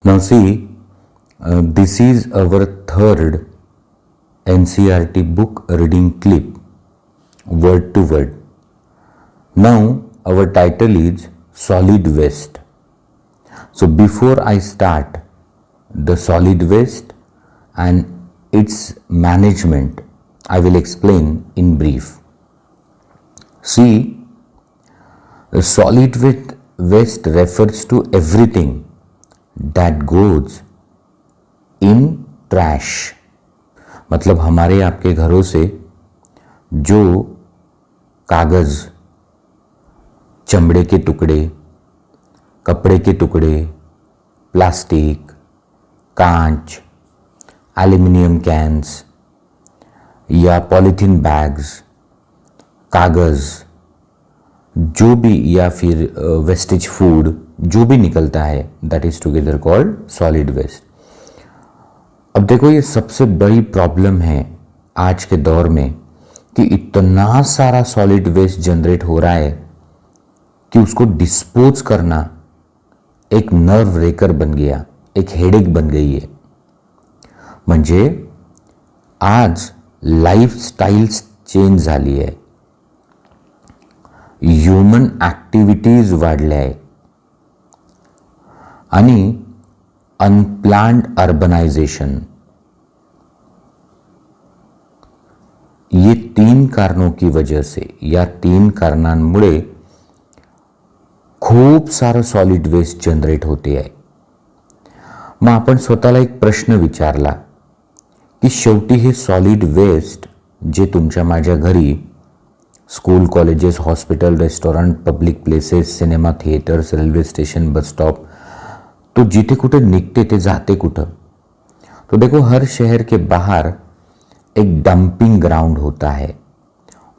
Now see, this is our third NCERT book reading clip, word to word. Now our title is Solid Waste. So before I start the solid waste and its management, I will explain in brief. See, solid waste refers to everything that goes in trash. मतलब हमारे आपके घरों से जो कागज़, चमड़े के टुकड़े, कपड़े के टुकड़े, प्लास्टिक, कांच, एल्यूमिनियम कैंस या पॉलीथीन बैग्स, कागज़, जो भी, या फिर वेस्टेज फूड जो भी निकलता है, that is together called solid waste. अब देखो, ये सबसे बड़ी प्रॉब्लम है आज के दौर में कि इतना सारा सॉलिड वेस्ट जनरेट हो रहा है कि उसको डिस्पोज करना एक नर्व रेकर बन गया, एक हेडेक बन गई है. म्हणजे आज लाईफस्टाईल चेंज झाली आहे, ह्यूमन ॲक्टिव्हिटीज वाढल्या आहेत आणि अनप्लान्ड अर्बनाइजेशन, ये 3 कारणों की वजह से, या 3 कारणांमुळे खूप सारं सॉलिड वेस्ट जनरेट होते आहे. मग आपण स्वतःला एक प्रश्न विचारला की शेवटी हे सॉलिड वेस्ट जे तुमच्या माझ्या घरी, school, colleges, hospital, restaurant, public places, cinema theatres, railway station, bus stop, तो जिथे कुठे निकते ते जाते कुठं? तो देखो, हर शहर के बाहर एक डंपिंग ग्राउंड होता है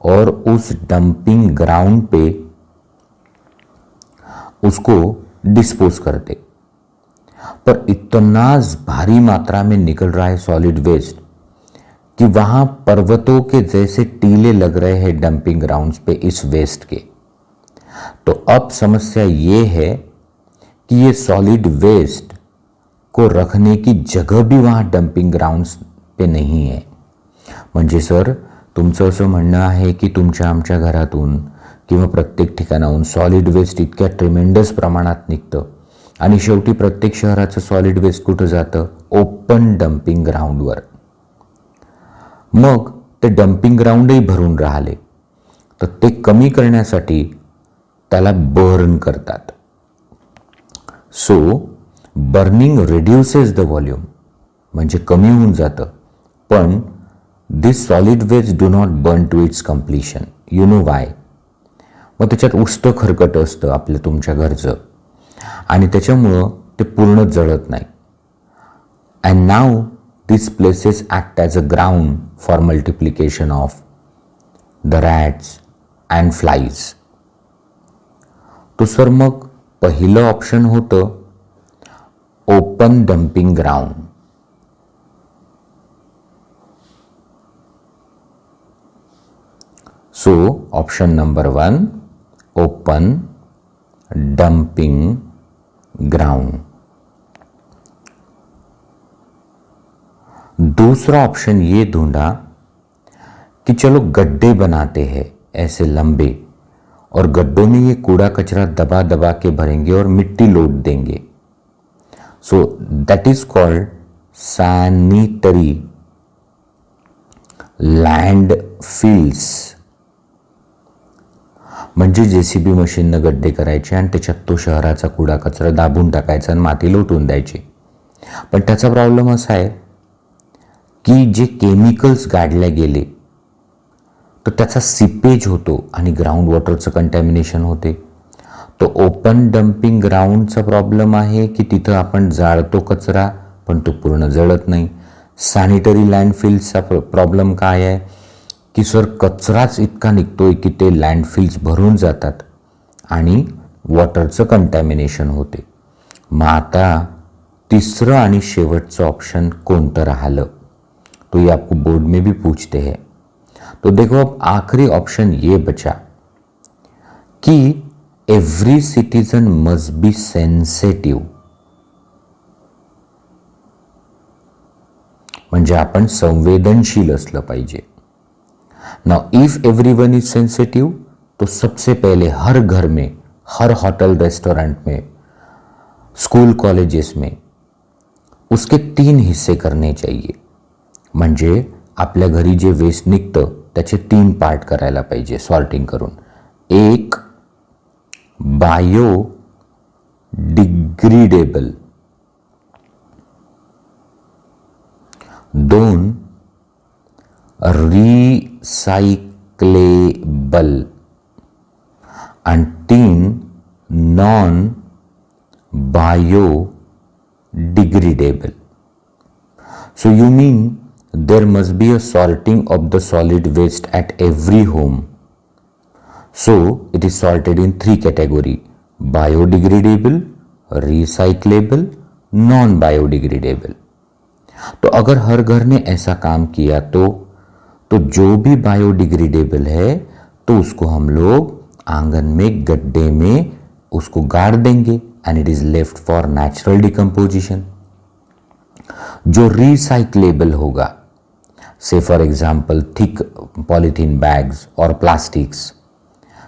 और उस डंपिंग ग्राउंड पे उसको डिस्पोज करते. पर इतना भारी मात्रा में निकल रहा है सॉलिड वेस्ट कि वहां पर्वतों के जैसे टीले लग रहे हैं डंपिंग ग्राउंड्स पे इस वेस्ट के. तो अब समस्या ये है कि ये सॉलिड वेस्ट को रखने की जगह भी वहां डंपिंग ग्राउंड्स पे नहीं है. म्हणजे सर, तुमचं असं म्हणणं आहे की तुमच्या आमच्या घरातून किंवा प्रत्येक ठिकाणाहून सॉलिड वेस्ट इतक्या ट्रिमेंडस प्रमाणात निघतं आणि शेवटी प्रत्येक शहराचं सॉलिड वेस्ट कुठं जातं? ओपन डंपिंग ग्राउंडवर. मग ते डंपिंग ग्राउंडही भरून राहिले, तर ते कमी करण्यासाठी त्याला बर्न करतात. So burning reduces the volume, म्हणजे कमी होऊन जातं. पण this solid waste do not burn to its completion. You know why? मग त्याच्यात उष्ट खरकट असतं आपल्या तुमच्या घरचं आणि त्याच्यामुळं ते पूर्ण जळत नाही. And now these places act as a ground for multiplication of the rats and flies. तो सर, मग पहिलं ऑप्शन होतं open dumping ground. So option number 1, open dumping ground. दूसरा ऑप्शन ये ढूंढा कि चलो गड्ढे बनाते हैं ऐसे लंबे, और गड्ढों में ये कूड़ा कचरा दबा दबा के भरेंगे और मिट्टी लोड देंगे. So that is called sanitary landfills. म्हणजे जेसीबी मशीननं गड्ढे करायचे आणि त्याच्यात तो शहराचा कूडा कचरा दाबून टाकायचा आणि माती लोटून द्यायची. पण त्याचा प्रॉब्लेम असा आहे की जे केमिकल्स गाडले गेले तर त्याचा सिपेज होतो आणि ग्राउंड वॉटरचं कंटॅमिनेशन होते. तो ओपन डंपिंग ग्राउंडचा प्रॉब्लेम आहे की तिथं आपण जाळतो कचरा पण तो पूर्ण जळत नाही. सॅनिटरी लँडफिल्सचा प्रॉब्लेम काय आहे की सर, कचराच इतका निघतोय की ते लँडफिल्स भरून जातात आणि वॉटरचं कंटॅमिनेशन होते. मग आता तिसरं आणि शेवटचं ऑप्शन कोणतं राहिलं? तो ये आपको बोर्ड में भी पूछते हैं. तो देखो, अब आखिरी ऑप्शन ये बचा कि every citizen must be sensitive म्हणजे आपण संवेदनशील असलं पाहिजे. Now if everyone is sensitive, तो सबसे पहले हर घर में, हर होटल रेस्टोरेंट में, स्कूल कॉलेजेस में उसके 3 हिस्से करणे चाहिए. म्हणजे आपल्या घरी जे वेस्ट निघतं त्याचे 3 पार्ट करायला पाहिजे सॉर्टिंग करून. एक bio degradable, 2 recyclable and 3 non-biodegradable. So you mean there must be a sorting of the solid waste at every home. So it is sorted in 3 categories: biodegradable, recyclable, non-biodegradable. तो अगर हर घर ने ऐसा काम किया तो जो भी बायोडिग्रेडेबल है तो उसको हम लोग आंगन में गड्ढे में उसको गाड़ देंगे and it is left for natural decomposition. जो रिसाइक्लेबल होगा, say for example thick polythene bags और plastics,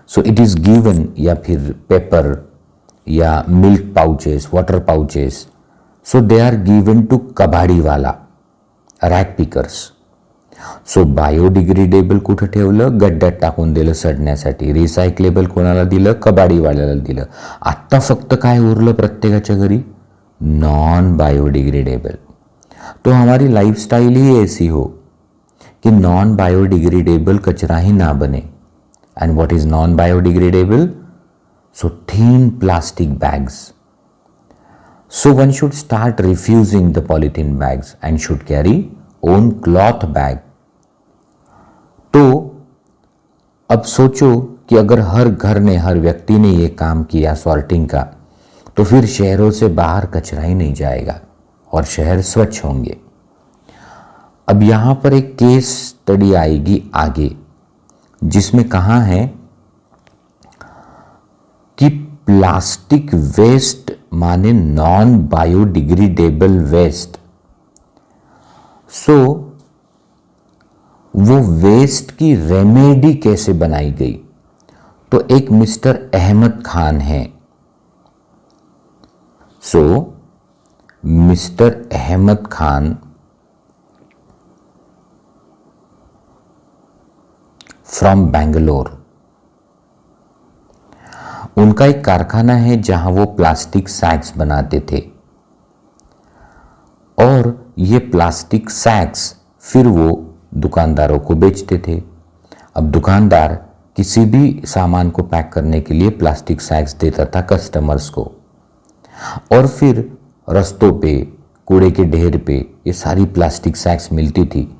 so it is given, या फिर पेपर या milk pouches, water pouches, so they are given to kabadi wala, rag pickers. So biodegradable कुठं ठेवलं? गड्ड्यात टाकून दिलं सडण्यासाठी. रिसायक्लेबल कोणाला दिलं? कबाडीवाल्याला दिलं. आत्ता फक्त काय उरलं प्रत्येकाच्या घरी? Non biodegradable. तो हमारी लाइफस्टाइल ही ऐसी हो कि नॉन बायोडिग्रेडेबल कचरा ही ना बने. End what is non biodegradable? So thin plastic bags. So one should start refusing the polythene bags and should carry own cloth bag. तो अब सोचो कि अगर हर घर ने, हर व्यक्ति ने ये काम किया सॉर्टिंग का, तो फिर शहरों से बाहर कचरा ही नहीं जाएगा और शहर स्वच्छ होंगे. अब यहाँ पर एक केस स्टडी आएगी आगे, जिसमें कहा है कि प्लास्टिक वेस्ट माने नॉन बायोडिग्रेडेबल वेस्ट. सो वो वेस्ट की रेमेडी कैसे बनाई गई? तो एक मिस्टर अहमद खान है. So mister Ahmad Khan from Bangalore, उनका एक कारखाना है जहां वो प्लास्टिक सैक्स बनाते थे और ये प्लास्टिक सैक्स फिर वो दुकानदारों को बेचते थे. अब दुकानदार किसी भी सामान को पैक करने के लिए प्लास्टिक सैक्स देता था कस्टमर्स को, और फिर रस्तों पे, कूड़े के ढेर पे ये सारी प्लास्टिक सॅक्स मिळती थी.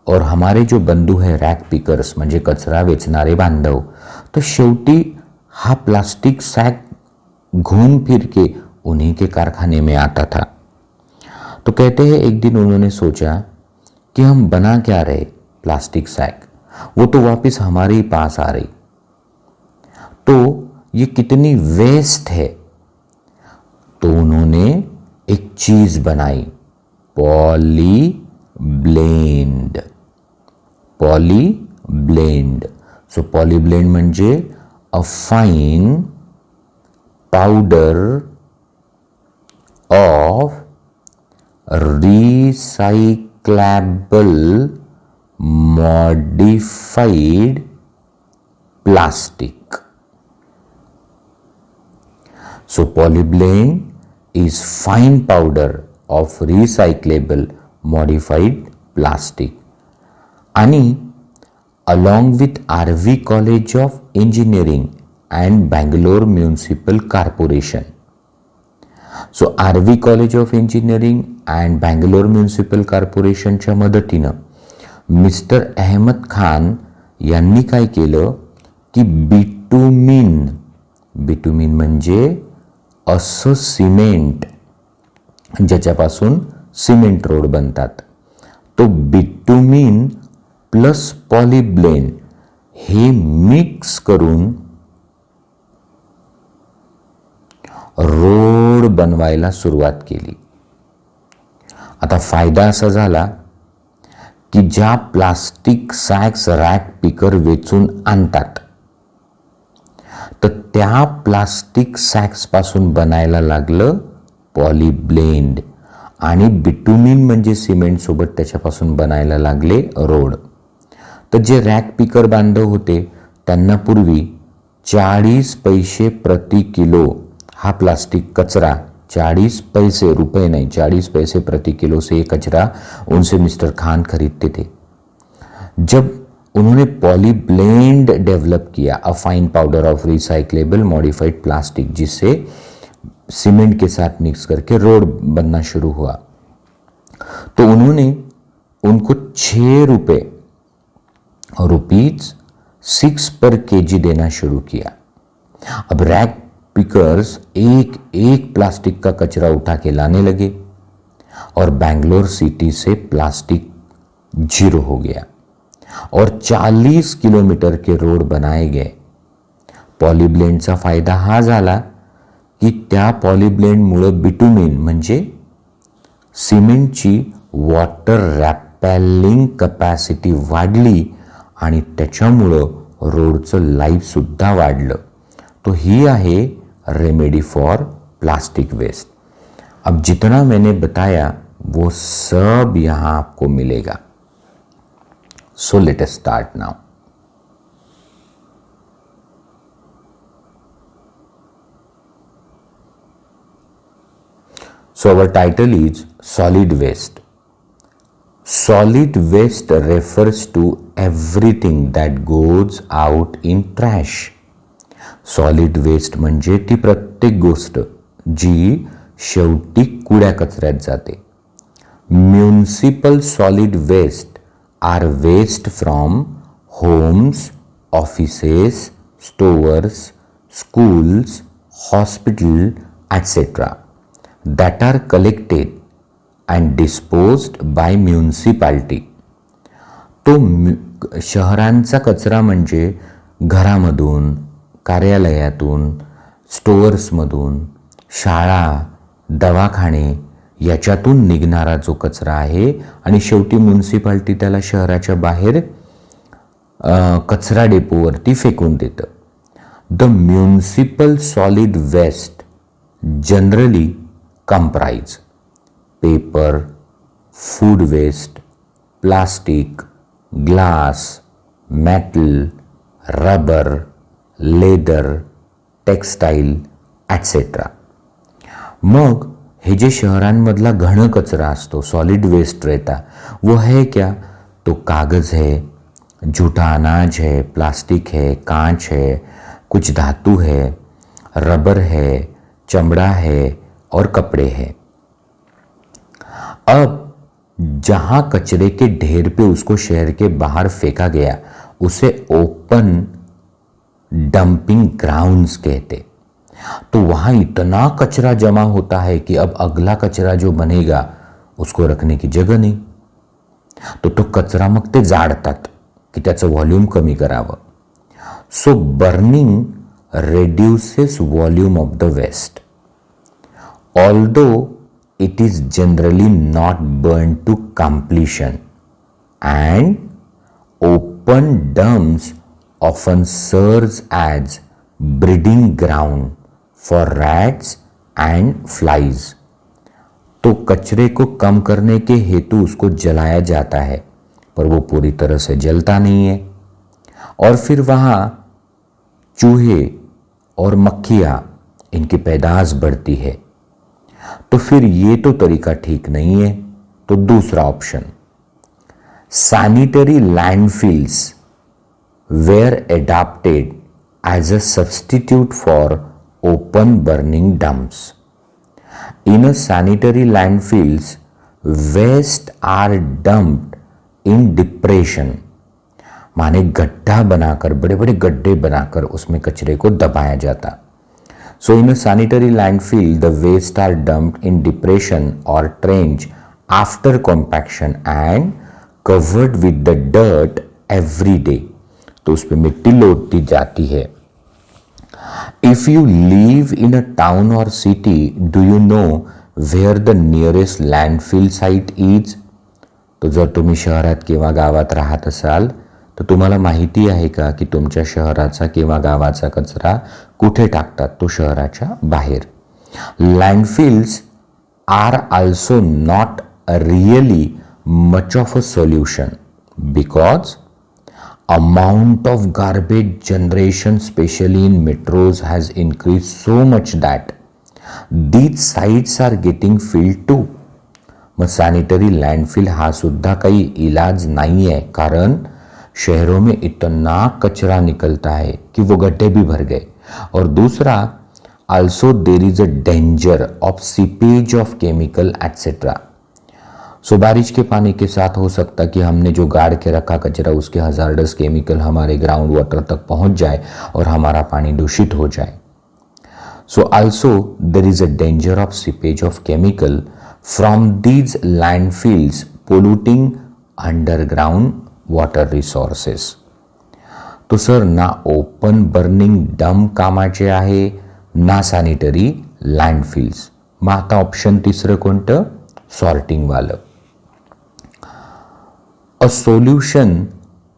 और हमारे जो बंधू है रॅक पिकर्स म्हणजे कचरा वेचणारे बांधव, तो शेवटी हा प्लास्टिक सॅक घूम फिर के उन्हीं के कारखाने में आता था. तो कहते हैं एक दिन उन्होंने सोचा कि हम बना क्या रहे प्लास्टिक सैक, वो तो वापस हमारे ही पास आ रही, तो ये कितनी वेस्ट है. तो उन्होंने एक चीज बनाई, पॉलीब्लेंड. पॉलीब्लेंड. सो पॉलीब्लेंड म्हणजे अ fine powder of recyclable modified plastic. So polyblend is fine powder of recyclable modified plastic. आणि along with RV College of Engineering and Bangalore Municipal Corporation. So RV college of engineering and Bangalore municipal कॉर्पोरेशनच्या मदतीनं mister Ahmad Khan यांनी काय केलं की bitumen, bitumen म्हणजे असं cement ज्याच्यापासून सिमेंट रोड बनतात, तो बिटुमिन प्लस पॉलीब्लेंड हे मिक्स करून रोड बनवायला सुरुवात केली. आता फायदा असा झाला की ज्या प्लास्टिक सॅक्स रॅक पिकर वेचून आणतात तर त्या प्लास्टिक सॅक्स पासून बनायला लागलं पॉलीब्लेंड आणि बिटुमिन म्हणजे सिमेंट सोबत त्याच्यापासून बनायला लागले रोड. तर जे रॅक पिकर बांधव होते त्यांना पूर्वी 40 पैसे प्रति किलो हा प्लास्टिक कचरा, 40 पैसे, रुपए नहीं, 40 पैसे प्रति किलो से ये कचरा उनसे मिस्टर खान खरीदते थे. जब उन्होंने पॉलीब्लेंड डेवलप किया, a fine powder of recyclable modified plastic, जिससे सीमेंट के साथ मिक्स करके रोड बनना शुरू हुआ, तो उन्होंने उनको 6 रुपीज 6 पर केजी देना शुरू किया. अब रैक पिकर्स एक एक प्लास्टिक का कचरा उठा के लाने लगे और बेंगलोर सिटी से प्लास्टिक जीरो हो गया और 40 किलोमीटर के रोड बनाए गए. पॉलीब्लेंडचा फायदा हा झाला की त्या पॉलीब्लेंडमुळे बिटुमिन म्हणजे सिमेंटची वॉटर रॅपेलिंग कपॅसिटी वाढली आणि त्याच्यामुळं रोडचं लाईफसुद्धा वाढलं. तो ही आहे रेमेडी फॉर प्लास्टिक वेस्ट. अब जितना मैंने बताया वो सब यहाँ आपको मिलेगा. So let us start now. So our title is solid waste. Solid waste refers to everything that goes out in trash. Solid waste म्हणजे ती प्रत्येक गोष्ट जी शेवटी कुड्या कचऱ्यात जाते. Municipal solid waste are waste from homes, offices, stores, schools, hospital, etc. that are collected and disposed by municipality. तो शहरांचा कचरा म्हणजे घरामधून, कार्यालयातून, स्टोअर्समधून, शाळा, दवाखाने याच्यातून निघणारा जो कचरा आहे आणि शेवटी म्युनिसिपालिटी त्याला शहराच्या बाहेर कचरा डेपोवरती फेकून देतं. The municipal solid waste generally comprise paper, food waste, plastic, glass, metal, rubber, leather, textile etcetera. मग हे जे शहरांमधला घन कचरा असतो, सॉलिड वेस्ट रहता, वो है क्या? तो कागज़ है, जूठा अनाज है, प्लास्टिक है, कांच है, कुछ धातु है, रबर है, चमड़ा है और कपड़े हैं. अब जहाँ कचरे के ढेर पे उसको शहर के बाहर फेंका गया उसे ओपन डंपिंग ग्राउंड्स कहते. तो वहाँ इतना कचरा जमा होता है कि अब अगला कचरा जो बनेगा उसको रखने की जगह नहीं. तो कचरा मग ते जाळतात की त्याचं व्हॉल्यूम कमी करावं. So burning reduces volume of the waste. Although it is generally not burned to completion, and open dumps often serves as breeding ground for rats and flies. तो कचरे को कम करने के हेतु उसको जलाया जाता है पर वो पूरी तरह से जलता नहीं है और फिर वहाँ चूहे और मक्खियाँ इनकी पैदाश बढ़ती है. तो फिर ये तो तरीका ठीक नहीं है. तो दूसरा option, sanitary landfills were adapted as a substitute for open burning dumps. In a sanitary landfills, waste are dumped in depression, Mane गड्ढा बनाकर, बड़े बड़े गड्ढे बनाकर उसमें कचरे को दबाया जाता. So in a sanitary landfill, the waste are dumped in depression or trench after compaction and covered with the dirt every day. तो उस पर मिट्टी लौटती जाती है. If you live in a town or city, do you know where the nearest landfill site is? तो जर तुम्ही शहरात किंवा गावात राहत असाल तर तुम्हाला माहिती आहे का की तुमच्या शहराचा किंवा गावाचा कचरा कुठे टाकतात? तो शहराच्या बाहेर. Landfills are also not really much of a solution because amount of garbage generation especially in metros has increased so much that these sites are getting filled too. मग सॅनिटरी लँडफिल हा सुद्धा काही इलाज नहीं है, कारण शहरों में इतना कचरा निकलता है कि वो गड्ढे भी भर गए. और दूसरा, also there is a danger of seepage of chemical etc. So बारिश के पानी के साथ हो सकता कि हमने जो गाड़ के रखा कचरा उसके हजार्डस केमिकल हमारे ग्राउंड वाटर तक पहुंच जाए और हमारा पानी दूषित हो जाए. So also there is a danger of seepage of chemical from these landfills polluting underground water resources. तो सर ना ओपन बर्निंग डम कामाचे आहे ना सॅनिटरी लँडफिल्स. मग आता ऑप्शन तिसरं कोणतं? सॉर्टिंगवालं. A solution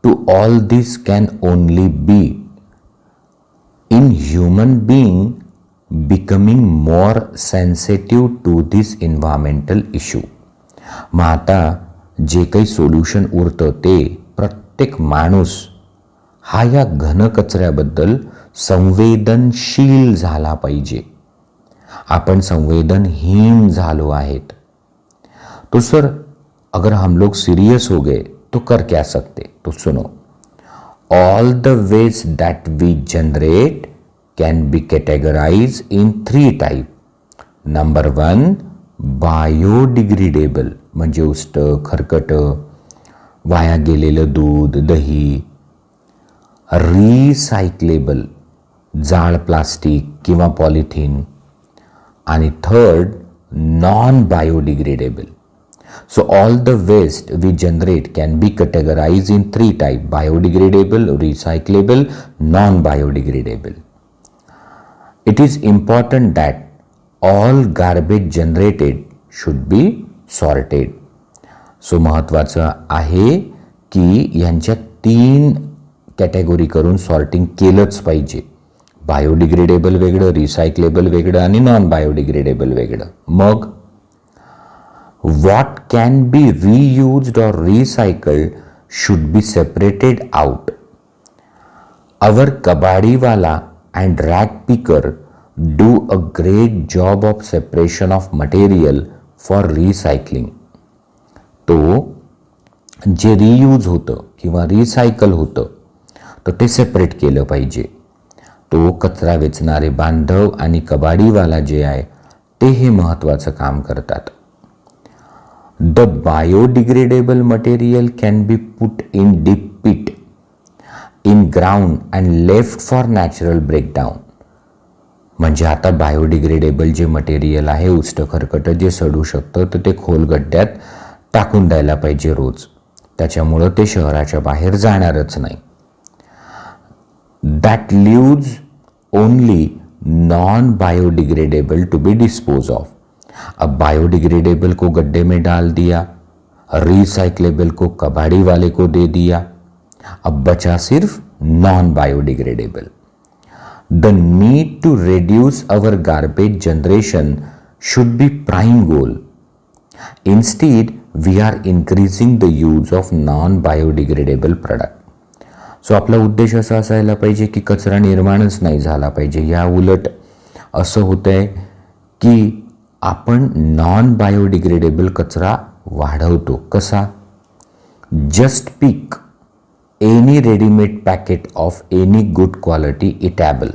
to all this can only be in human being becoming more sensitive to this environmental issue. मग आता जे काही सोल्युशन उरतं ते प्रत्येक माणूस हा या घनकचऱ्याबद्दल संवेदनशील झाला पाहिजे. आपण संवेदनहीन झालो आहेत. तो सर अगर हम लोग सीरियस हो गए तो कर क्या सकते? तो सुनो, all the waste that we generate can be categorize in 3 type. Number 1 biodegradable म्हणजे उष्ट, खरकट, वाया गेलेलं दूध, दही. रिसायक्लेबल जाळ प्लास्टिक किंवा पॉलिथिन. आणि third non biodegradable. So all the waste we generate can be categorized in 3 types: biodegradable, recyclable, non-biodegradable. It is important that all garbage generated should be sorted. So महत्त्वाचं आहे की यांच्या 3 कॅटेगरी करून sorting केलंच पाहिजे. Biodegradable वेगळं, रिसायक्लेबल वेगळं आणि नॉन बायोडिग्रेडेबल वेगळं. मग what can be reused or recycled should be separated out. Our kabadiwala and rag picker do a great job of separation of material for recycling. तो जे रियूज होतं किंवा रिसायकल होतं तर ते सेपरेट केलं पाहिजे. तो कचरा वेचणारे बांधव आणि कबाडीवाला जे आहे ते हे महत्त्वाचं काम करतात. The biodegradable material can be put in deep pit in ground and left for natural breakdown. म्हणजे आता बायोडिग्रेडेबल जे मटेरियल आहे, उष्ट खरकट जे सडू शकतं तर ते खोल गड्ड्यात टाकून द्यायला पाहिजे रोज. त्याच्यामुळं ते शहराच्या बाहेर जाणारच नाही. That leaves only non-biodegradable to be disposed of. अब बायोडिग्रेडेबल को गड्ढे में डाल दिया, रिसाइक्लेबल को कबाड़ी वाले को दे दिया, अब बचा सिर्फ non biodegradable. The need to reduce our garbage generation should be prime goal. Instead we are increasing the use of non biodegradable product. So आपला उद्देश असा असायला पाहिजे की कचरा निर्माणच नाही झाला पाहिजे. या उलट असं होतंय की आपण नॉन बायोडिग्रेडेबल कचरा वाढवतो. कसा? Just pick any readymade packet of any good quality eatable,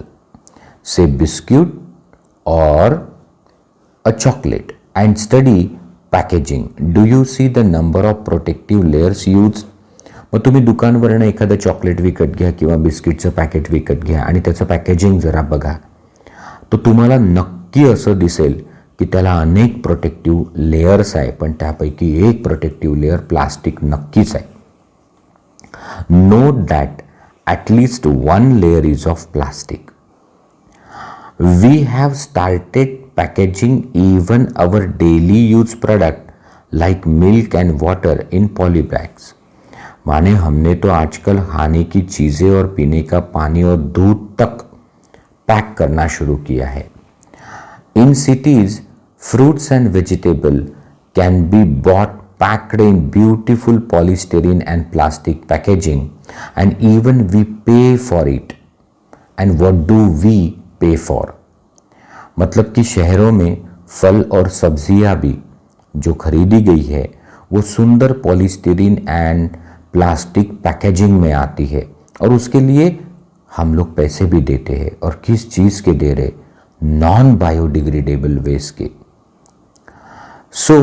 say biscuit और a chocolate, and study packaging. Do you see the number of protective layers use? मग तुम्ही दुकानवरनं एखादं चॉकलेट विकत घ्या किंवा बिस्किटचं पॅकेट विकत घ्या आणि त्याचं पॅकेजिंग जरा बघा, तर तुम्हाला नक्की असं दिसेल की त्याला अनेक प्रोटेक्टिव्ह लेयर्स आहे, पण त्यापैकी एक प्रोटेक्टिव्ह लेयर प्लास्टिक नक्कीच आहे. Note that at least 1 layer is of plastic. We have started packaging even our daily use product like milk and water in poly bags. माने हमने तो आजकल खाने की चीज़ें और पीने का पानी और दूध तक पैक करना शुरू किया है। In cities fruits and vegetable can be bought packed in beautiful polystyrene and plastic packaging, and even we pay for it. And what do we pay for? मतलब कि शहरों में फल और सब्जियां भी जो खरीदी गई है वो सुंदर पॉलीस्टीरीन एंड प्लास्टिक पैकेजिंग में आती है, और उसके लिए हम लोग पैसे भी देते हैं। और किस चीज़ के दे रहे? नॉन बायोडिग्रेडेबल वेस्ट के। So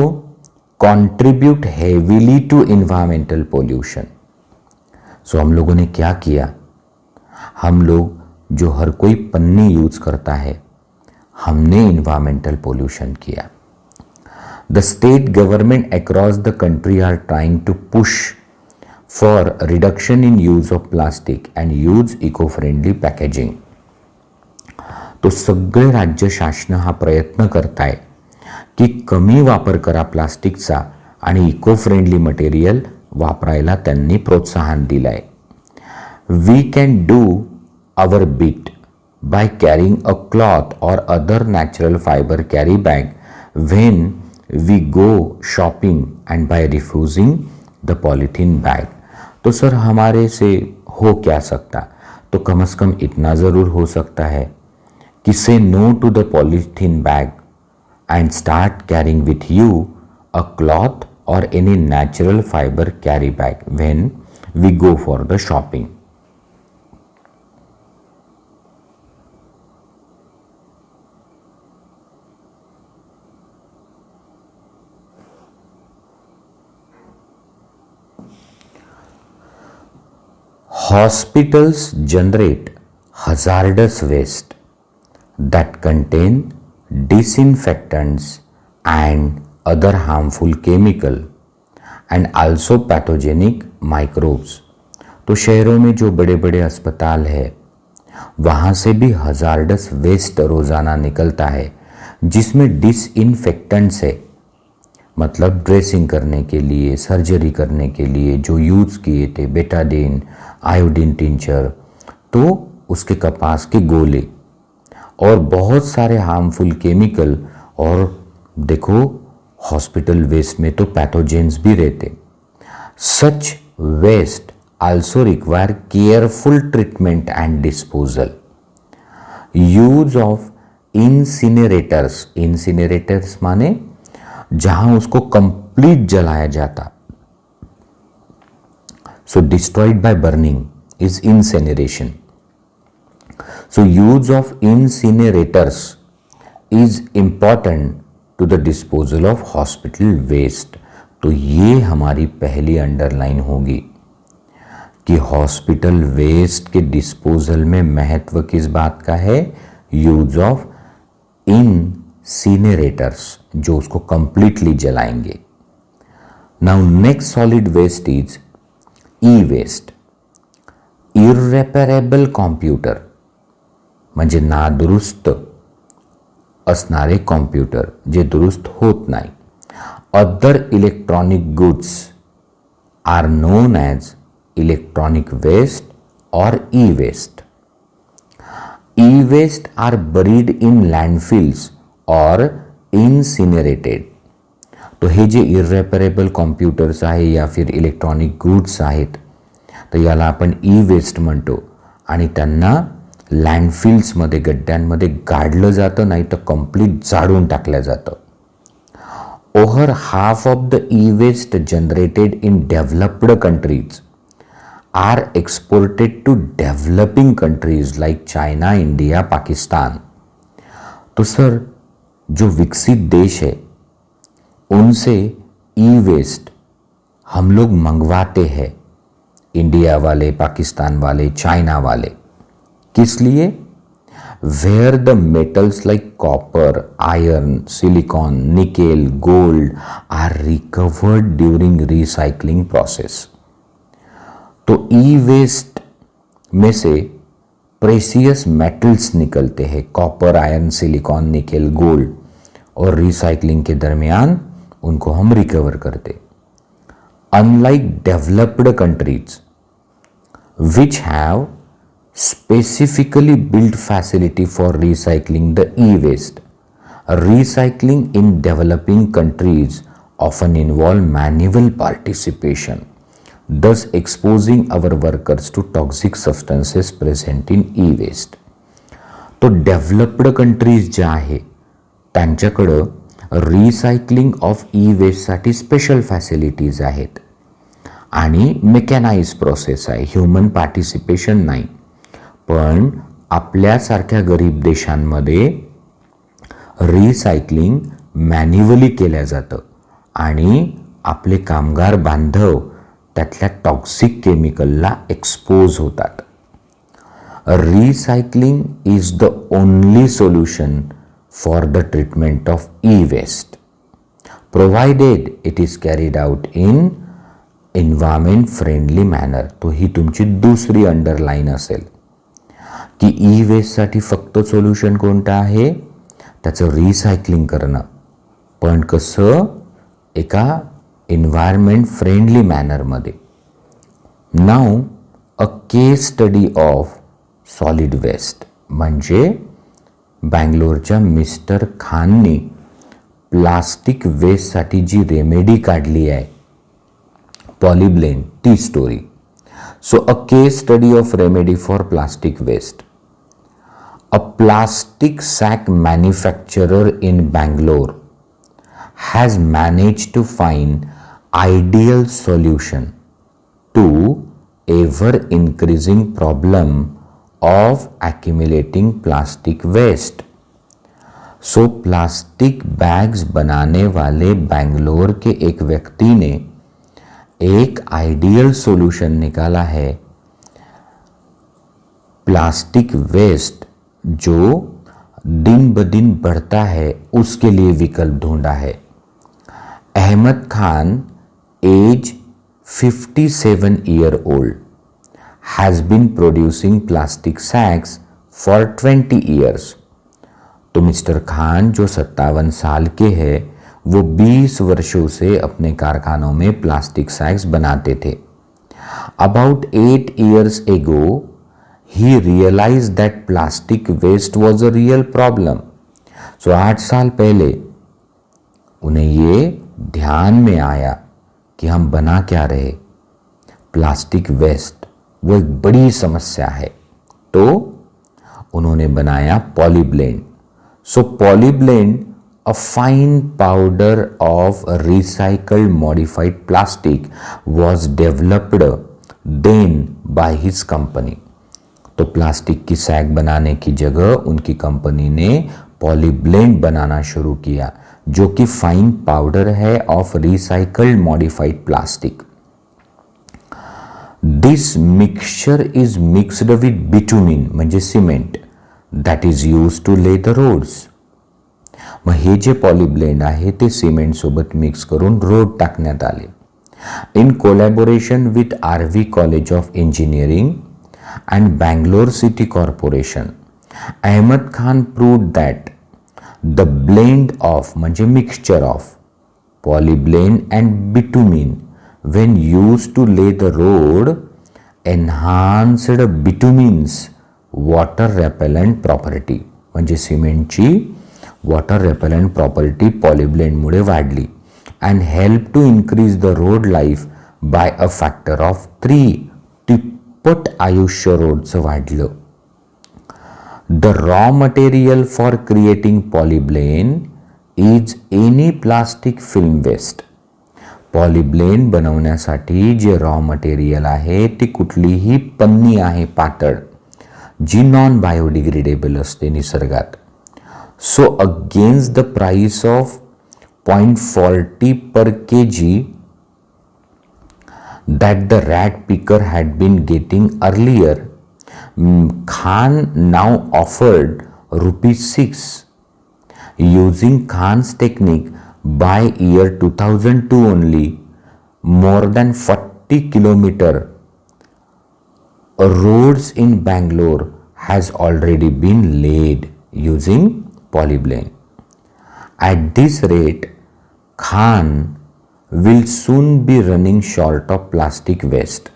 contribute heavily to environmental pollution. So हम लोगों ने क्या किया? हम लोग जो हर कोई पन्नी यूज करता है, हमने इन्वायरमेंटल पोल्यूशन किया। The state government across the country are trying to push for reduction in use of plastic and use eco friendly packaging. तो सगळे राज्य शासन हा प्रयत्न करताय की कमी वापर करा प्लास्टिकचा आणि इको फ्रेंडली मटेरियल वापरायला त्यांनी प्रोत्साहन दिलंय. We can do our bit by carrying a cloth or other natural fiber carry bag when we go shopping and by refusing the polythene bag. तो सर हमारे से हो क्या सकता? तो कम से कम इतना ज़रूर हो सकता है कि say no to the polythene bag and start carrying with you a cloth or any natural fiber carry bag when we go for the shopping. Hospitals generate hazardous waste that contain disinfectants and other harmful chemical and also pathogenic microbes. तो शहरों में जो बड़े बड़े अस्पताल है वहाँ से भी हजार्डस वेस्ट रोज़ाना निकलता है जिसमें डिसइंफेक्टेंट्स है, मतलब ड्रेसिंग करने के लिए, सर्जरी करने के लिए जो यूज़ किए थे, बेटाडीन, आयोडीन टिंचर, तो उसके कपास के गोले और बहुत सारे हार्मफुल केमिकल। और देखो हॉस्पिटल वेस्ट में तो पैथोजेंस भी रहते। Such waste also require careful treatment and disposal. Use of incinerators, incinerators माने जहां उसको कंप्लीट जलाया जाता। So destroyed by burning is incineration. So use of incinerators is important to the disposal of hospital waste. तो ये हमारी पहली underline होगी कि हॉस्पिटल वेस्ट के डिस्पोजल में महत्व किस बात का है? यूज ऑफ इनसिनरेटर्स जो उसको कंप्लीटली जलाएंगे। Now next solid waste is e waste, irreparable computer म्हणजे नादुरुस्त असणारे कॉम्प्युटर जे दुरुस्त होत नाही. Other electronic goods are known as electronic waste और e waste. E waste are buried in landfills और इन्सिनरेटेड. तो हे जे इर्रेपरेबल कॉम्प्युटर्स आहे या फिर इलेक्ट्रॉनिक गुड्स आहेत तर याला आपण ई वेस्ट म्हणतो आणि त्यांना लँडफिल्समध्ये, गड्ड्यांमध्ये गाडलं जातं, नाही तर कंप्लीट जाळून टाकलं जातं. Over half of the e waste generated in developed countries are exported to developing countries like China, India, Pakistan. तो सर जो विकसित देश है उनसे ई वेस्ट हम लोग मंगवाते हैं, इंडिया वाले, पाकिस्तान वाले, चाइना वाले. किस लिए? Where the metals like copper, iron, silicon, nickel, gold are recovered during recycling process. तो ई वेस्ट में से प्रेसियस मेटल्स निकलते हैं, copper, iron, silicon, nickel, gold, और रिसाइकलिंग के दरमियान उनको हम रिकवर करते. Unlike developed countries which have specifically built facility for recycling the e-waste. Recycling in developing countries often involve manual participation, thus exposing our workers to toxic substances present in e-waste. तो developed countries ज्या आहे त्यांच्याकडं recycling of e वेस्टसाठी special facilities आहेत आणि mechanise process आहे, human participation नाही. पण आपल्यासारख्या गरीब देशांमध्ये रिसायकलिंग मॅन्युअली केलं जातं आणि आपले कामगार बांधव त्यातल्या टॉक्सिक केमिकलला एक्सपोज होतात. Recycling is the only solution for the treatment of e waste provided it is carried out in environment friendly manner. तो ही तुमची दुसरी अंडरलाईन असेल की ई वेस्टसाठी फक्त सोल्युशन कोणतं आहे, त्याचं रिसायकलिंग करणं, पण कसं एका एन्व्हायरमेंट फ्रेंडली मॅनरमध्ये. Now a case study of solid waste म्हणजे बँगलोरच्या मिस्टर खानने प्लास्टिक वेस्टसाठी जी रेमेडी काढली आहे पॉलीब्लेंड, ती story. So a case study of remedy for plastic waste. A plastic sack manufacturer in Bangalore has managed to find ideal solution to ever increasing problem of accumulating plastic waste. So plastic bags बनाने वाले बैंगलोर के एक व्यक्ति ने एक ideal solution निकाला है. Plastic waste जो दिन ब दिन बढ़ता है उसके लिए विकल्प ढूंढा है. Ahmed Khan age 57 year old has been producing plastic sacks for 20 years. तो मिस्टर खान जो 57 साल के हैं वो 20 वर्षों से अपने कारखानों में प्लास्टिक सैक्स बनाते थे. About 8 years ago he realized that plastic waste was a real problem. So 8 साल पहले उन्हें ये ध्यान में आया कि हम बना क्या रहे, प्लास्टिक वेस्ट वो एक बड़ी समस्या है. तो उन्होंने बनाया Polyblend. So Polyblend a fine powder of recycled modified plastic was developed then by his company. तो प्लास्टिक की सैक बनाने की जगह उनकी कंपनी ने पॉलीब्लेंड बनाना शुरू किया जो कि फाइन पाउडर है of recycled modified plastic. This mixture is mixed with bitumen म्हणजे cement that is use to lay the roads. मग हे जे पॉलीब्लेंड आहे ते सिमेंट सोबत मिक्स करून रोड टाकण्यात आले. In collaboration with RV college of engineering and Bangalore City Corporation, Ahmed Khan proved that the blend of म्हणजे mixture of polyblend and bitumen when used to lay the road enhanced bitumen's water repellent property. म्हणजे सिमेंटची water रेपेलंट property पॉलीब्लेंडमुळे वाढली and helped to increase the road life by a factor of 3. पट आयुष्य रोडचं वाढलं. The raw material for creating Polyblend is any plastic film waste. Polyblend बनवण्यासाठी जे raw material आहे ती कुठलीही पन्नी आहे पातळ जी नॉन बायोडिग्रेडेबल असते निसर्गात. So against the price of 0.40 per kg that the rat picker had been getting earlier, Khan now offered ₹6. Using Khan's technique, by year 2002 only, more than 40 kilometer roads in Bangalore has already been laid using polyblend. At this rate, Khan will soon be running short of plastic waste.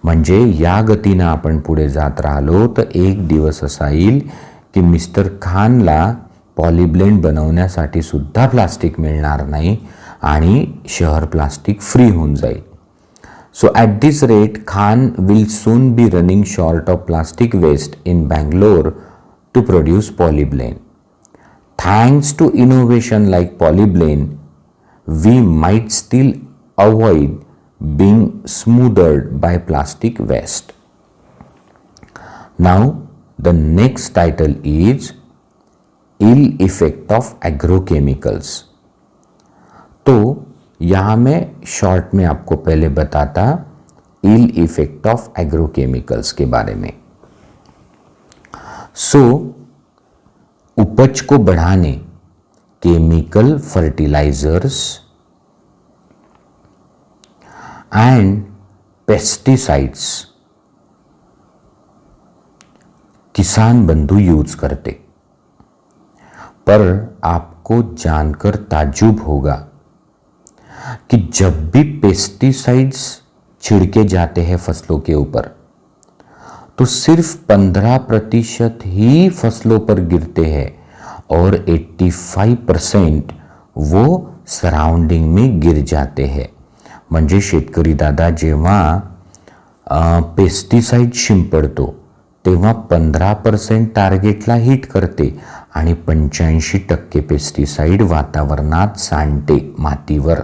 म्हणजे या गतीनं आपण पुढे जात राहिलो तर एक दिवस असा येईल की मिस्टर खानला पॉलिब्लेंड बनवण्यासाठी सुद्धा प्लास्टिक मिळणार नाही आणि शहर प्लास्टिक फ्री होऊन जाईल. So at this rate Khan will soon be running short of plastic waste in Bangalore to produce Polyblend. Thanks to innovation like Polyblend we might still avoid being smothered by plastic waste. Now the next title is ill effect of agrochemicals. तो यहाँ मैं short में आपको पहले बताता इल effect of agrochemicals के बारे में. So उपज को बढ़ाने केमिकल फर्टिलाइजर्स एंड पेस्टिसाइड्स किसान बंधु यूज करते. पर आपको जानकर ताज्जुब होगा कि जब भी पेस्टिसाइड्स छिड़के जाते हैं फसलों के ऊपर तो सिर्फ 15% ही फसलों पर गिरते हैं और 85% वो सराउंडिंग में गिर जाते हैं. म्हणजे शेतकरी दादा जेव्हा पेस्टिसाइड शिंपडतो तेव्हा 15% टार्गेटला हिट करते आणि 85% पेस्टिसाइड वातावरणात सांडते मातीवर.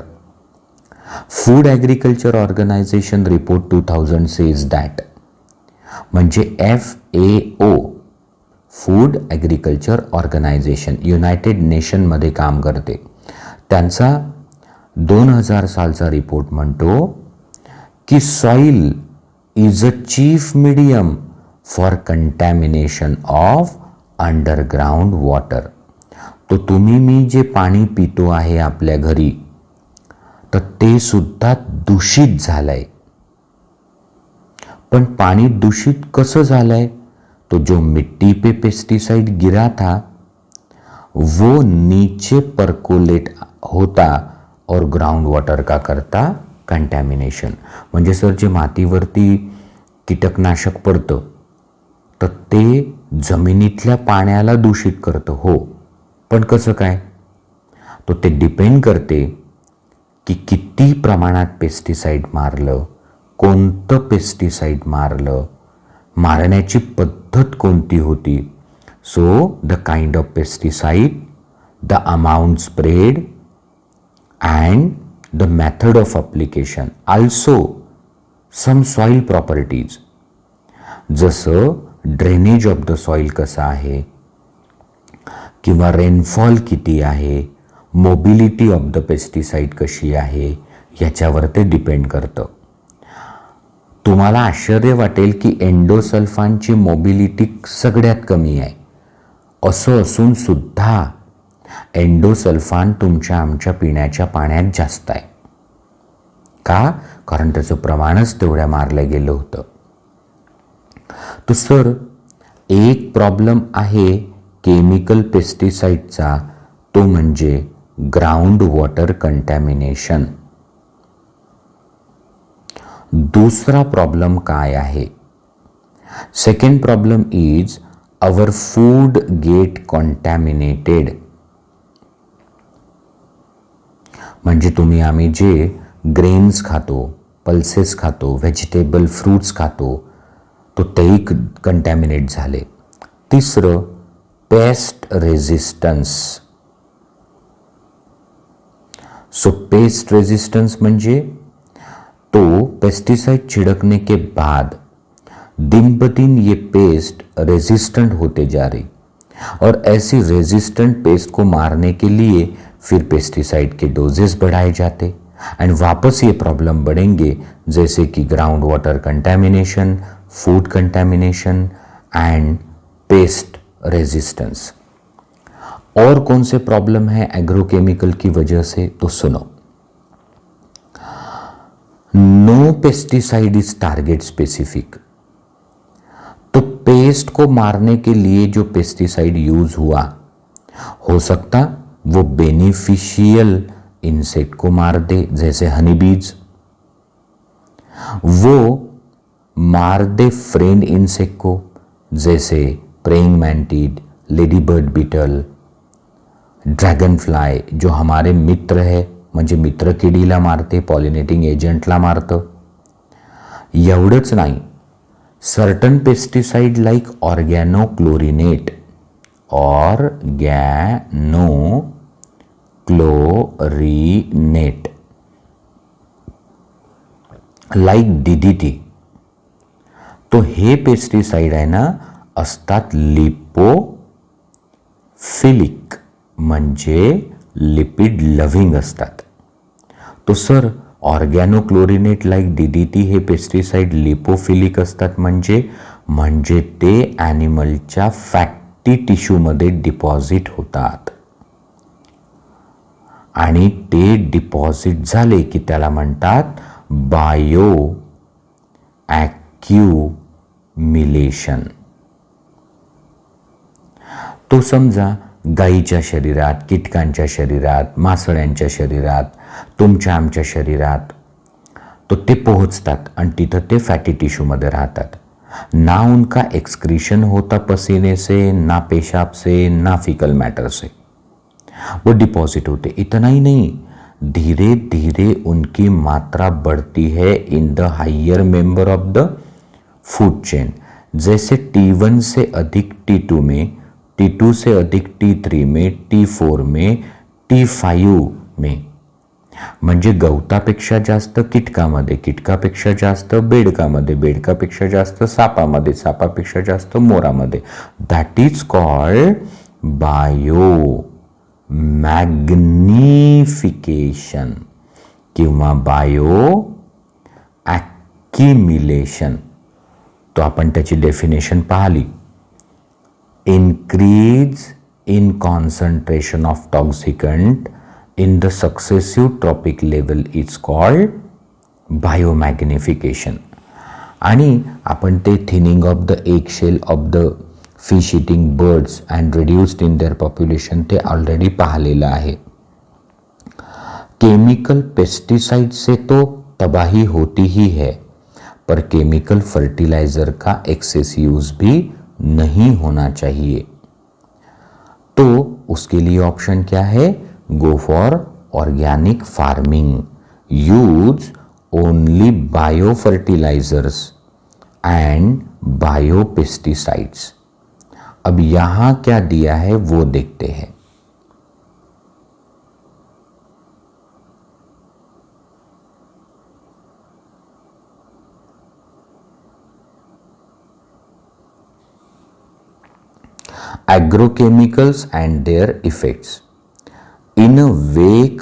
Food agriculture organisation report 2000 says that. म्हणजे FAO food agriculture organisation united नेशनमध्ये काम करते. त्यांचा 2000 सालचा रिपोर्ट म्हणतो की soil is a chief medium for contamination of underground water. तो तुम्ही मी जे पाणी पितो आहे आपल्या घरी तर ते सुद्धा दूषित झालंय. पण पाणी दूषित कसं झालंय? तो जो मिट्टी पे पेस्टिसाइड गिरा था वो नीचे परकोलेट होता और ग्राउंड वाटर का करता कंटॅमिनेशन. म्हणजे सर जे मातीवरती कीटकनाशक पडतं तर ते जमिनीतल्या पाण्याला दूषित करतं. हो, पण कसं काय? तो ते डिपेंड करते की किती प्रमाणात पेस्टिसाइड मारलं, कोणतं पेस्टिसाइड मारलं, मारण्याची पद्धत कोणती होती. So the kind of pesticide, the amount spread and the method of application, also some soil properties. जसं ड्रेनेज ऑफ द सॉइल कसं आहे किंवा रेनफॉल किती आहे, मोबिलिटी ऑफ द पेस्टिसाइड कशी आहे याच्यावर ते डिपेंड करतं. तुम्हाला आश्चर्य वाटेल की एंडोसल्फानची मोबिलिटी सगळ्यात कमी आहे. असं असून सुद्धा एंडोसल्फान तुमच्या आमच्या पिण्याच्या पाण्यात जास्त आहे. का? कारण त्याचं प्रमाणच तेवढ्या मारलं गेलं होतं. तो सर एक प्रॉब्लेम आहे केमिकल पेस्टिसाइडचा, तो म्हणजे ग्राउंड वॉटर कंटॅमिनेशन. दूसरा प्रॉब्लेम काय आहे? Second problem is our food get contaminated. म्हणजे तुम्ही आम्ही जे ग्रेन्स खातो, पल्सेस खातो, व्हेजिटेबल फ्रूट्स खातो तो तेही कंटॅमिनेट झाले. तिसरं paste resistance. So paste resistance म्हणजे तो पेस्टिसाइड छिड़कने के बाद दिन ब दिन ये पेस्ट रेजिस्टेंट होते जा रही और ऐसी रेजिस्टेंट पेस्ट को मारने के लिए फिर पेस्टिसाइड के डोजेस बढ़ाए जाते एंड वापस ये प्रॉब्लम बढ़ेंगे जैसे कि ground water contamination, food contamination end paste resistance. और कौन से प्रॉब्लम है एग्रोकेमिकल की वजह से? तो सुनो. No pesticide is target specific. तो पेस्ट को मारने के लिए जो पेस्टिसाइड यूज हुआ हो सकता वो बेनिफिशियल इंसेक्ट को मार दे, जैसे हनी बीज, वो मार दे फ्रेंड इंसेक्ट को, जैसे praying mantid, ladybird beetle, dragonfly जो हमारे मित्र है, म्हणजे मित्र किडीला मारते, पॉलिनेटिंग एजंटला मारतं. एवढंच नाही, certain pesticide like organochlorinate like DDT, तो हे पेस्टिसाइड आहे ना असतात लिपोफिलिक, म्हणजे लिपिड लव्हिंग असतात. तो सर ऑर्गॅनोक्लोरिनेट लाईक DDT हे पेस्टिसाइड लिपोफिलिक असतात म्हणजे ते ॲनिमलच्या फॅटी टिश्यूमध्ये डिपॉझिट होतात आणि ते डिपॉझिट झाले की त्याला म्हणतात बायो ॲक्युमिलेशन. तो समजा गायीच्या शरीरात, कीटकांच्या शरीरात, मासळ्यांच्या शरीरात, तुमच्या आमच्या शरीरात, तो ते पोहोचतात आणि तिथं ते फॅटी टिश्यूमध्ये राहतात. ना उनका एक्सक्रीशन होता पसीने से, ना पेशाब से, ना फीकल मैटर से, वो डिपॉजिट होते. इतना ही नहीं, धीरे धीरे उनकी मात्रा बढ़ती है in the higher member of the food chain. जैसे T1 से अधिक T2 में, T2 से अधिक T3 में, T4 में, T5 में, म्हणजे गवतापेक्षा जास्त कीटकामध्ये, कीटकापेक्षा जास्त बेडकामध्ये, बेडकापेक्षा जास्त सापामध्ये, सापापेक्षा जास्त मोरामध्ये. That is called biomagnification किंवा बायो ॲक्युमिलेशन. तो आपण त्याची डेफिनेशन पाहिली. Increase in concentration of toxicant in the successive trophic level is called biomagnification. आणि आपण ते thinning of the egg shell of the fish eating birds and reduced in their population ते already पाहिलेलं आहे. केमिकल पेस्टिसाइड से तो तबाही होती ही है, पर केमिकल फर्टिलाइजर का एक्सेस यूज भी नहीं होना चाहिए. तो उसके लिए ऑप्शन क्या है? Go for organic farming, use only bio fertilizers and bio pesticides. अब यहां क्या दिया है वो देखते हैं. Agrochemicals and their effects. In a wake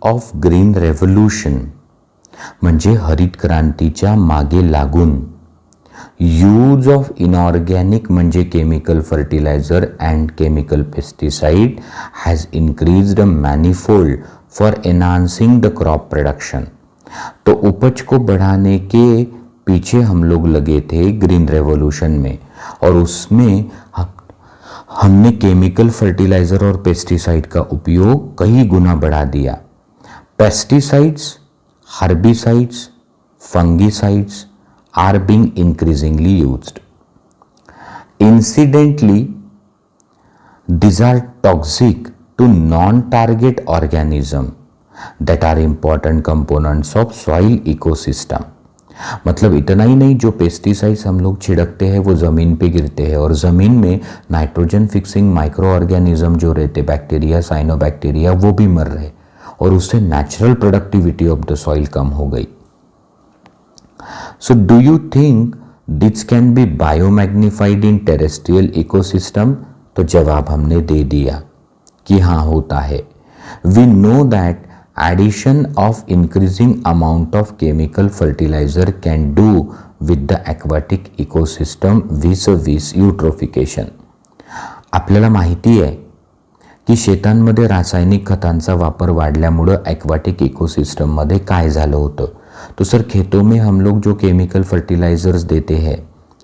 of green revolution, म्हणजे हरित क्रांतीच्या मागे लागून यूज ऑफ इनऑर्गॅनिक म्हणजे chemical fertilizer and chemical pesticide has increased manifold for enhancing the crop production. तो उपज को बढ़ाने के पीछे हम लोग लगे थे ग्रीन रेवोल्यूशन में, और उसमें हमने केमिकल फर्टिलाइजर और पेस्टिसाइड का उपयोग कई गुना बढ़ा दिया. Pesticides, herbicides, fungicides are being increasingly used. Incidentally, these are toxic to non-target organisms that are important components of soil ecosystem. मतलब इतना ही नहीं, जो पेस्टिसाइड्स हम लोग छिड़कते हैं वो ज़मीन पे गिरते हैं और ज़मीन में नाइट्रोजन फिक्सिंग माइक्रो ऑर्गेनिज्म जो रहते, बैक्टीरिया, साइनोबैक्टीरिया, वो भी मर रहे और उससे natural productivity of the soil कम हो गई. So do you think this can be biomagnified in terrestrial ecosystem? तो जवाब हमने दे दिया कि हाँ होता है. We know that addition of increasing amount of chemical fertiliser can do with the aquatic ecosystem viz eutrophication. आपल्याला माहिती आहे की शेतांमध्ये रासायनिक खतांचा वापर वाढल्यामुळं ॲक्वाटिक इकोसिस्टममध्ये काय झालं होतं. तो सर खेतों में हम लोग जो केमिकल फर्टिलाइजर्स देते हैं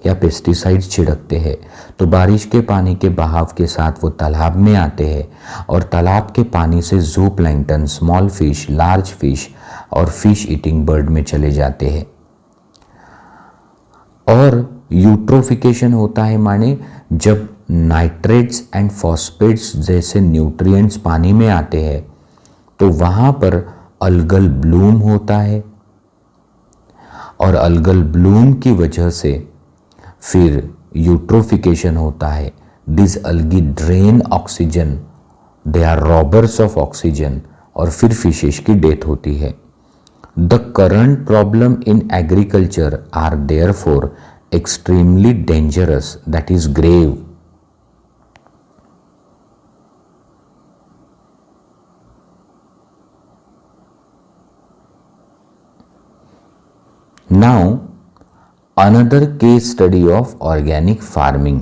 या पेस्टिसाइड्स छिड़कते हैं तो बारिश के पानी के बहाव के साथ वो तालाब में आते हैं और तालाब के पानी से zooplankton, small fish, large fish और फिश ईटिंग बर्ड में चले जाते हैं. और यूट्रोफिकेशन होता है माने जब नाइट्रेट्स एंड फॉस्फेट्स जैसे न्यूट्रिएंट्स पानी में आते हैं तो वहाँ पर अल्गल ब्लूम होता है और अल्गल ब्लूम की वजह से फिर यूट्रोफिकेशन होता है. This algae drain oxygen, they are robbers of oxygen और फिर फिशेस की डेथ होती है. The current problem in agriculture are therefore extremely dangerous, that is grave. Now another case study of organic farming.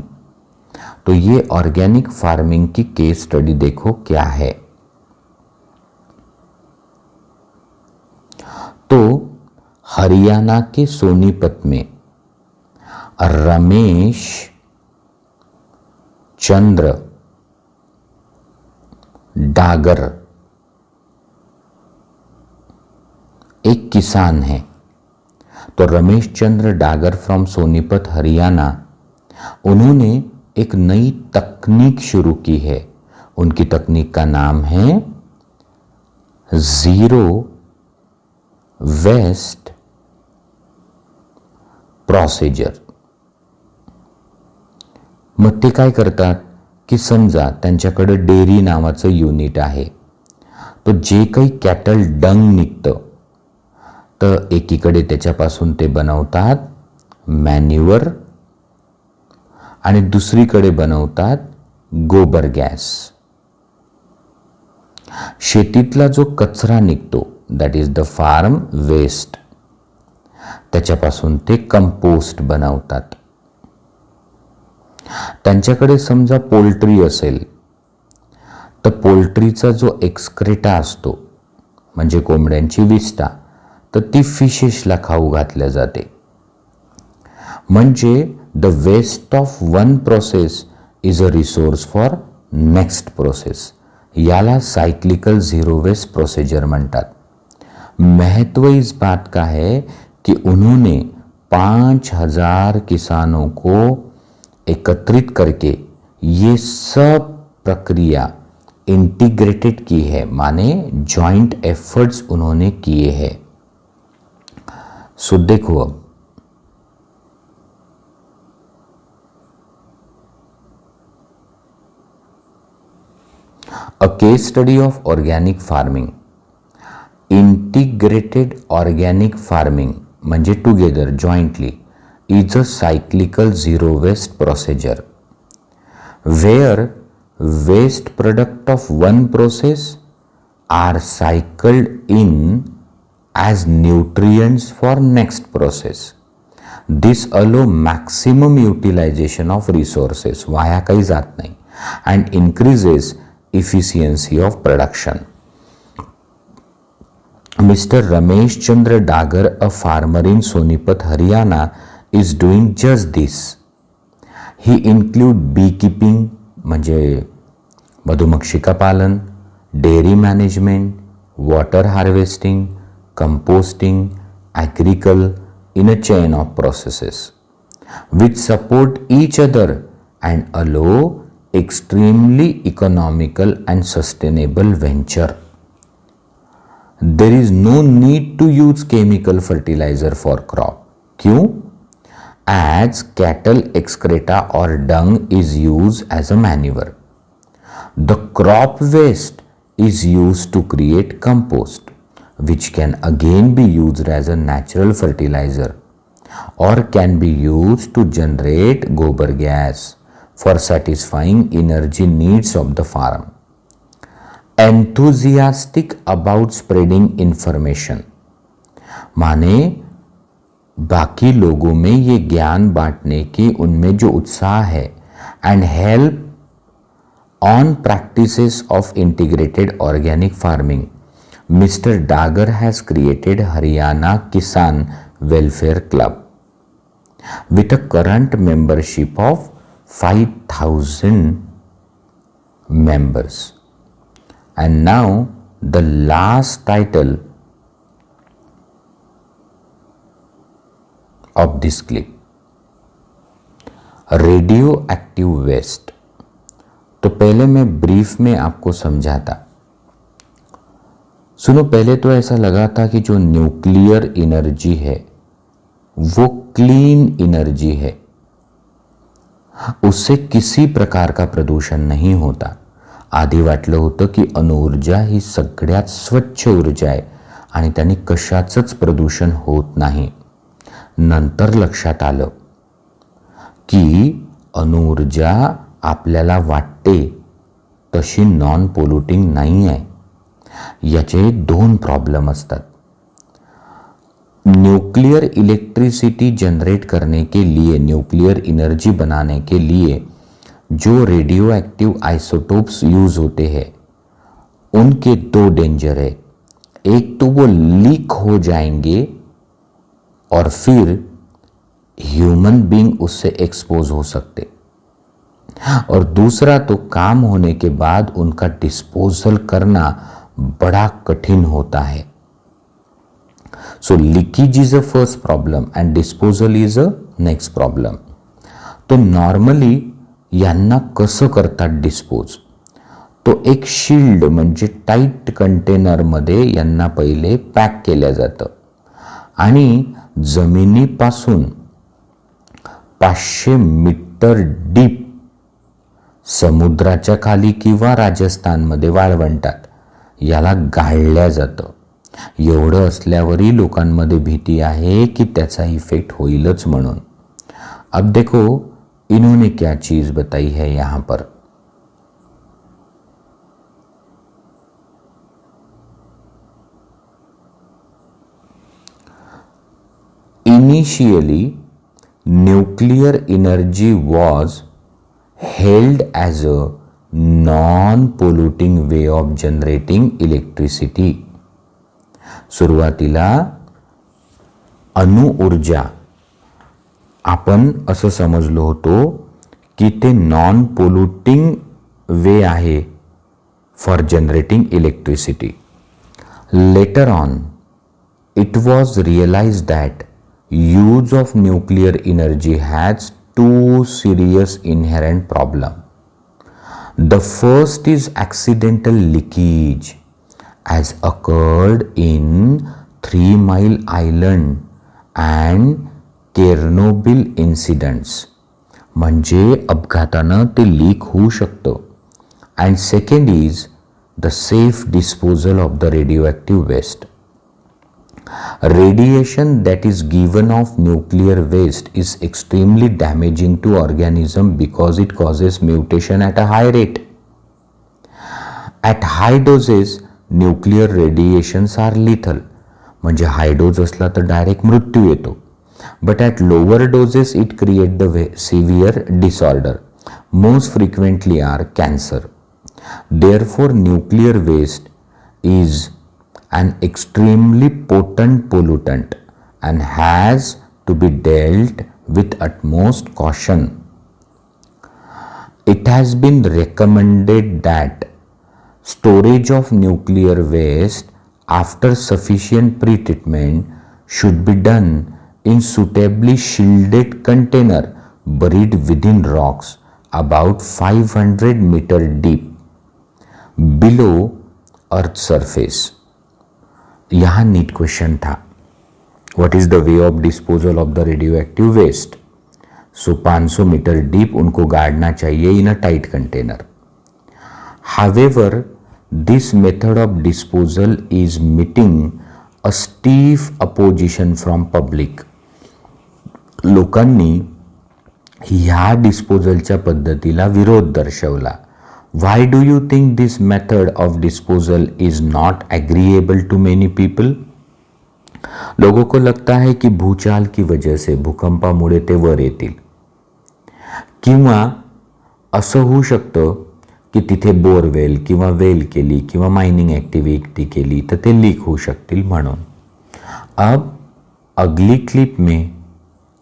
तो ये organic farming की केस study देखो क्या है. तो हरियाणा के सोनीपत में रमेश चंद्र डागर एक किसान है. तो रमेश चंद्र डागर फ्रॉम सोनीपत हरियाणा, उन्होंने एक नई तकनीक शुरू की है. उनकी तकनीक का नाम है जीरो वेस्ट प्रोसिजर. मग ते काय करतात की समजा त्यांच्याकडे डेअरी नावाचं युनिट आहे. तो जे काही कॅटल डंग निघतं तर एकीकडे त्याच्यापासून ते बनवतात मॅन्युअर आणि दुसरीकडे बनवतात गोबर गॅस. शेतीतला जो कचरा निघतो that is the farm waste, त्याच्यापासून ते कंपोस्ट बनवतात. त्यांच्याकडे समजा पोल्ट्री असेल तर पोल्ट्रीचा जो एक्सक्रेटा असतो म्हणजे कोंबड्यांची विष्ठा, तर ती फिशेसला खाऊ घातल्या जाते. म्हणजे the waste of one process is a resource for next process. याला साइक्लिकल जीरो वेस्ट प्रोसीजर म्हणतात. महत्व इस बात का है कि उन्होंने 5000 किसानों को एकत्रित करके ये सब प्रक्रिया इंटीग्रेटेड की है, माने जॉइंट एफर्ट्स उन्होंने किए हैं. सो देखो अब a case study of organic farming. Integrated organic farming म्हणजे together jointly is a cyclical zero waste procedure where waste product of one process are cycled in as nutrients for next process. This allow maximum utilization of resources, वाया काही जात नाही, and increases efficiency of production. Mr. Ramesh Chandra Dagar, a farmer in Sonipat, Haryana, is doing just this. He include beekeeping म्हणजे मधुमक्षिका पालन, dairy management, water harvesting, composting, agricultural in a chain of processes which support each other and allow extremely economical and sustainable venture. There is no need to use chemical fertilizer for crop. क्यों? As cattle excreta or dung is used as a manure. The crop waste is used to create compost, which can again be used as a natural fertilizer or can be used to generate gobar gas for satisfying energy needs of the farm. Enthusiastic about spreading information Mane बाकी लोगों में ये ज्ञान बांटने की उनमें जो उत्साह है, end help On practices of integrated organic farming, Mr. Dagar has created Haryana Kisan Welfare Club with a current membership of 5,000 members. And now the last title of this clip, radioactive waste. तो पहले मैं brief में आपको समझाता। सुनो, पहले तो ऐसा लगा था कि जो न्यूक्लियर एनर्जी है वो क्लीन एनर्जी है, उससे किसी प्रकार का प्रदूषण नहीं होता। आधी वाटलं होतं की अणुऊर्जा ही सगळ्यात स्वच्छ ऊर्जा आहे आणि त्याने कशाचंच प्रदूषण होत नाही। नंतर लक्षात आलं की अणुऊर्जा आपल्याला वाटते तशी नॉन पोल्युटिंग नाही आहे। याचे दोन प्रॉब्लम असतात। न्यूक्लियर इलेक्ट्रिसिटी जनरेट करने के लिए, न्यूक्लियर एनर्जी बनाने के लिए जो रेडियो एक्टिव आइसोटोप्स यूज होते हैं उनके दो डेंजर है। एक तो वो लीक हो जाएंगे और फिर ह्यूमन बीइंग उससे एक्सपोज हो सकते, और दूसरा तो काम होने के बाद उनका डिस्पोजल करना बड़ा कठिन होता है। So leakage is a first problem end disposal is a next problem. तो नॉर्मली यांना कसं करतात डिस्पोज? तो एक शील्ड म्हणजे टाईट कंटेनरमध्ये यांना पहिले पॅक केलं जातं आणि जमिनीपासून 500 मीटर डीप समुद्राच्या खाली किंवा राजस्थानमध्ये वाळवंटात याला गाळल्या जातं। एवढं असल्यावरही लोकांमध्ये भीती आहे की त्याचा इफेक्ट होईलच म्हणून। अब देखो इन्होंने क्या चीज बताई है यहां पर। Initially, nuclear energy was held as a non-polluting way of generating electricity. सुरुवातीला अणुऊर्जा आपण असं समजलो होतो की ते नॉन पोल्युटिंग वे आहे for generating electricity. Later on it was realized that use of nuclear energy has two serious inherent problems. The first is accidental leakage, as occurred in 3 Mile Island and Chernobyl incidents. म्हणजे अपघातानं ते leak होऊ शकतं. And second is the safe disposal of the radioactive waste. Radiation that is given off nuclear waste is extremely damaging to organism because it causes mutation at a high rate. At high doses, nuclear radiations are lethal. म्हणजे हाय dose असला तर direct मृत्यू येतो. But at lower doses it creates the severe disorder. Most frequently are cancer. Therefore, nuclear waste is an extremely potent pollutant and has to be dealt with utmost caution. It has been recommended that storage of nuclear waste after sufficient pre-treatment should be done in suitably shielded container buried within rocks about 500 meter deep below earth surface. यहाँ NEET question था, what is the way of disposal of the radioactive waste. So 500 metre deep उनको गाड़ना चाहिए in a tight container. However this method of disposal is meeting a stiff opposition from public. लोकांनी ह्या डिस्पोजलच्या पद्धतीला विरोध दर्शवला। Why do you think this method of disposal is not agreeable to many people? लोगों को लगता है कि भूचाल की वजह से, भूकंपामुळे ते वर येतील, किंवा असं होऊ शकतं की तिथे बोरवेल किंवा वेल केली किंवा मायनिंग ॲक्टिव्हिटी केली तर ते लीक होऊ शकतील म्हणून. अब अगली क्लिप में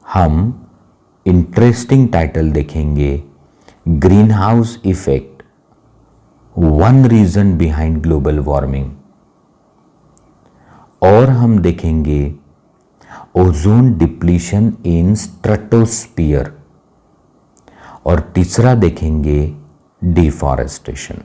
हम इंटरेस्टिंग टाइटल देखेंगे, greenhouse effect, one reason behind global warming. और हम देखेंगे ओजोन डिप्लीशन इन स्ट्रेटोस्फीयर. और तीसरा देखेंगे डिफॉरेस्टेशन.